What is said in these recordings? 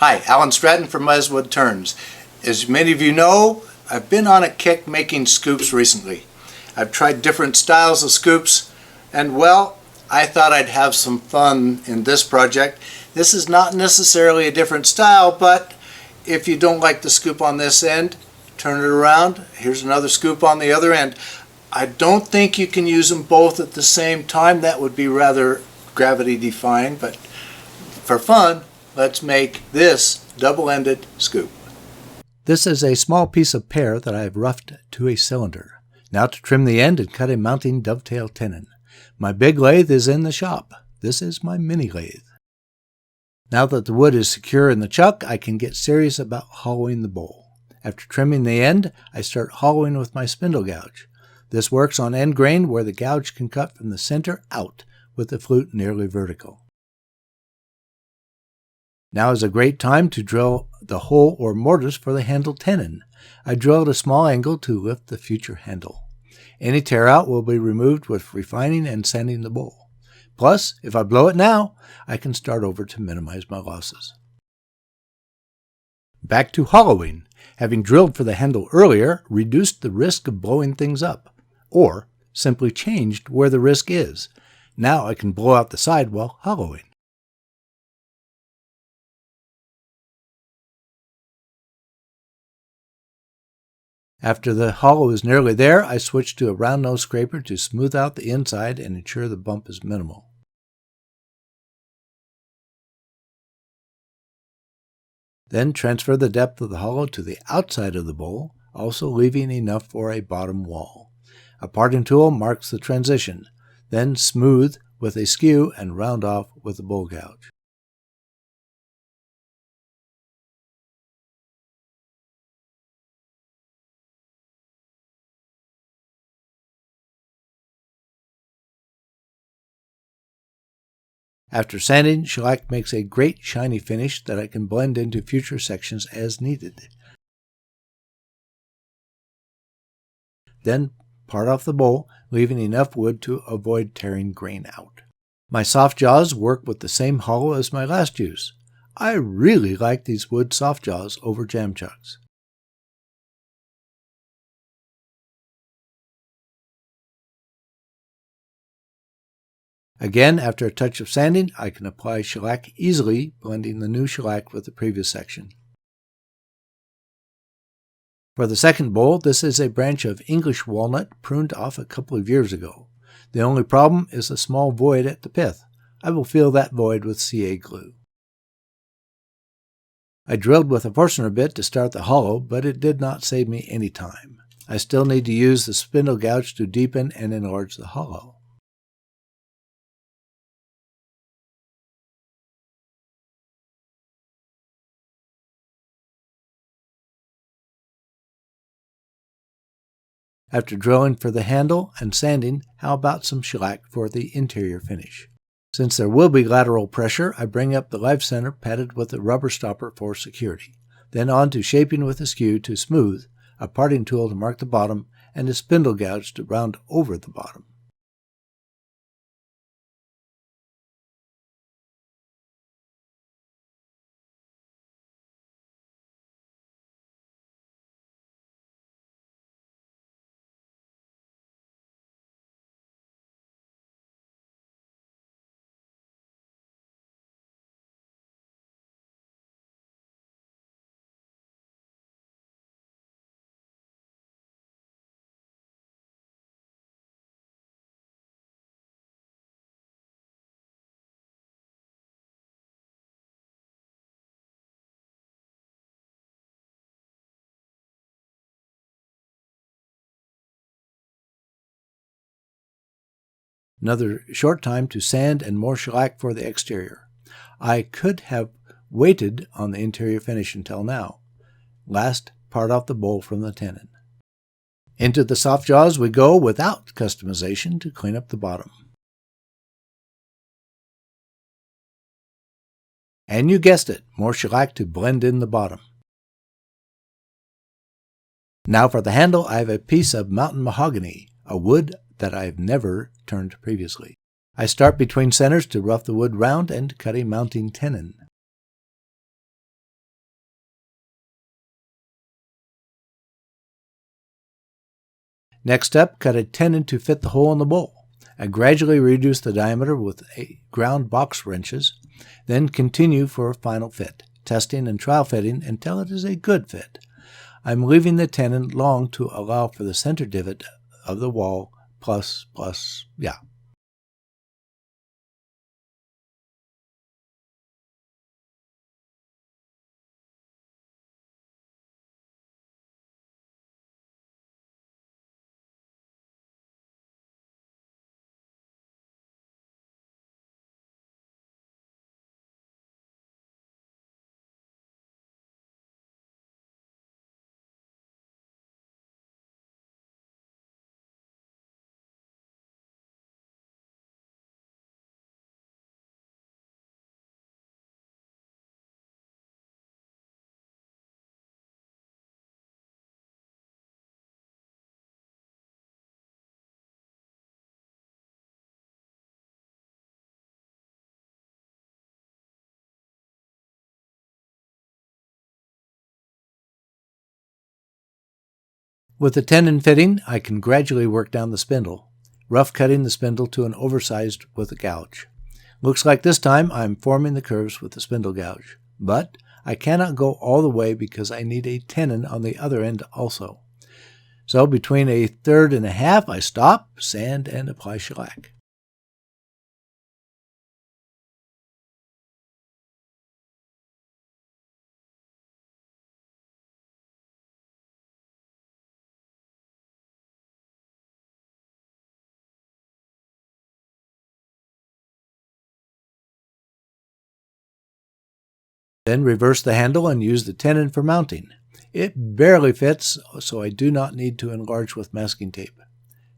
Hi, Alan Stratton from Woodturning. As many of you know, I've been on a kick making scoops recently. I've tried different styles of scoops, and well, I thought I'd have some fun in this project. This is not necessarily a different style, but if you don't like the scoop on this end, turn it around. Here's another scoop on the other end. I don't think you can use them both at the same time. That would be rather gravity defying, but for fun, let's make this double-ended scoop. This is a small piece of pear that I have roughed to a cylinder. Now to trim the end and cut a mounting dovetail tenon. My big lathe is in the shop. This is my mini lathe. Now that the wood is secure in the chuck, I can get serious about hollowing the bowl. After trimming the end, I start hollowing with my spindle gouge. This works on end grain where the gouge can cut from the center out with the flute nearly vertical. Now is a great time to drill the hole or mortise for the handle tenon. I drilled a small angle to lift the future handle. Any tear out will be removed with refining and sanding the bowl. Plus, if I blow it now, I can start over to minimize my losses. Back to hollowing. Having drilled for the handle earlier reduced the risk of blowing things up, or simply changed where the risk is. Now I can blow out the side while hollowing. After the hollow is nearly there, I switch to a round nose scraper to smooth out the inside and ensure the bump is minimal. Then transfer the depth of the hollow to the outside of the bowl, also leaving enough for a bottom wall. A parting tool marks the transition, then smooth with a skew and round off with a bowl gouge. After sanding, shellac makes a great shiny finish that I can blend into future sections as needed. Then part off the bowl, leaving enough wood to avoid tearing grain out. My soft jaws work with the same hollow as my last use. I really like these wood soft jaws over jam chucks. Again, after a touch of sanding, I can apply shellac easily, blending the new shellac with the previous section. For the second bowl, this is a branch of English walnut pruned off a couple of years ago. The only problem is a small void at the pith. I will fill that void with CA glue. I drilled with a Forstner bit to start the hollow, but it did not save me any time. I still need to use the spindle gouge to deepen and enlarge the hollow. After drilling for the handle and sanding, how about some shellac for the interior finish? Since there will be lateral pressure, I bring up the live center padded with a rubber stopper for security. Then on to shaping with a skew to smooth, a parting tool to mark the bottom, and a spindle gouge to round over the bottom. Another short time to sand and more shellac for the exterior. I could have waited on the interior finish until now. Last, part off the bowl from the tenon. Into the soft jaws we go without customization to clean up the bottom. And you guessed it, more shellac to blend in the bottom. Now for the handle, I have a piece of mountain mahogany, a wood that I have never turned previously. I start between centers to rough the wood round and cut a mounting tenon. Next up, cut a tenon to fit the hole in the bowl. I gradually reduce the diameter with ground box wrenches, then continue for a final fit, testing and trial fitting until it is a good fit. I'm leaving the tenon long to allow for the center divot of the wall plus. With the tenon fitting, I can gradually work down the spindle, rough cutting the spindle to an oversized with a gouge. Looks like this time I'm forming the curves with the spindle gouge, but I cannot go all the way because I need a tenon on the other end also. So between 1/3 and 1/2, I stop, sand, and apply shellac. Then reverse the handle and use the tenon for mounting. It barely fits, so I do not need to enlarge with masking tape.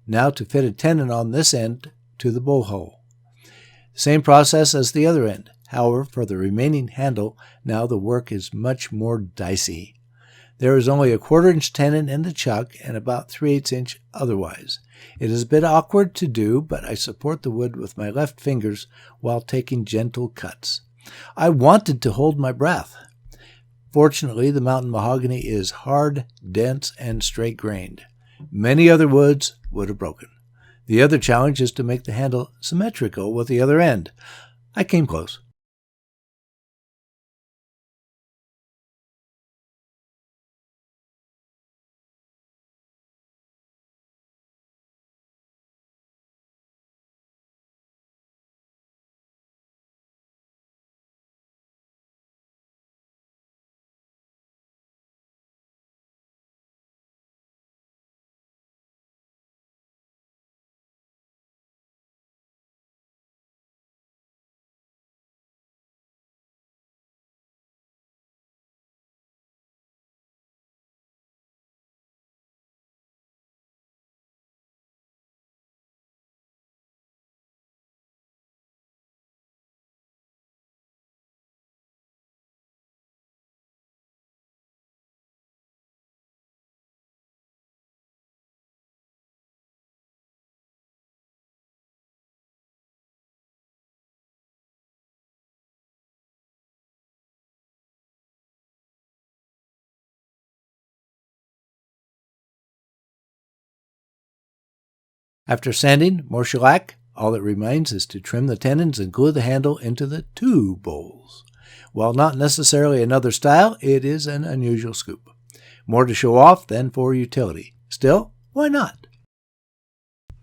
Now to fit a tenon on this end to the bowl hole. Same process as the other end. However, for the remaining handle, now the work is much more dicey. There is only a 1/4 inch tenon in the chuck and about 3/8 inch otherwise. It is a bit awkward to do, but I support the wood with my left fingers while taking gentle cuts. I wanted to hold my breath. Fortunately, the mountain mahogany is hard, dense, and straight-grained. Many other woods would have broken. The other challenge is to make the handle symmetrical with the other end. I came close. After sanding, more shellac, all that remains is to trim the tenons and glue the handle into the two bowls. While not necessarily another style, it is an unusual scoop. More to show off than for utility. Still, why not?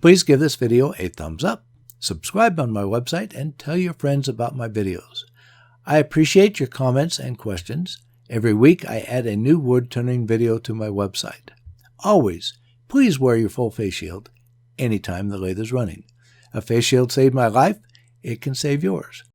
Please give this video a thumbs up, subscribe on my website, and tell your friends about my videos. I appreciate your comments and questions. Every week I add a new wood turning video to my website. Always, please wear your full face shield anytime the lathe is running. A face shield saved my life. It can save yours.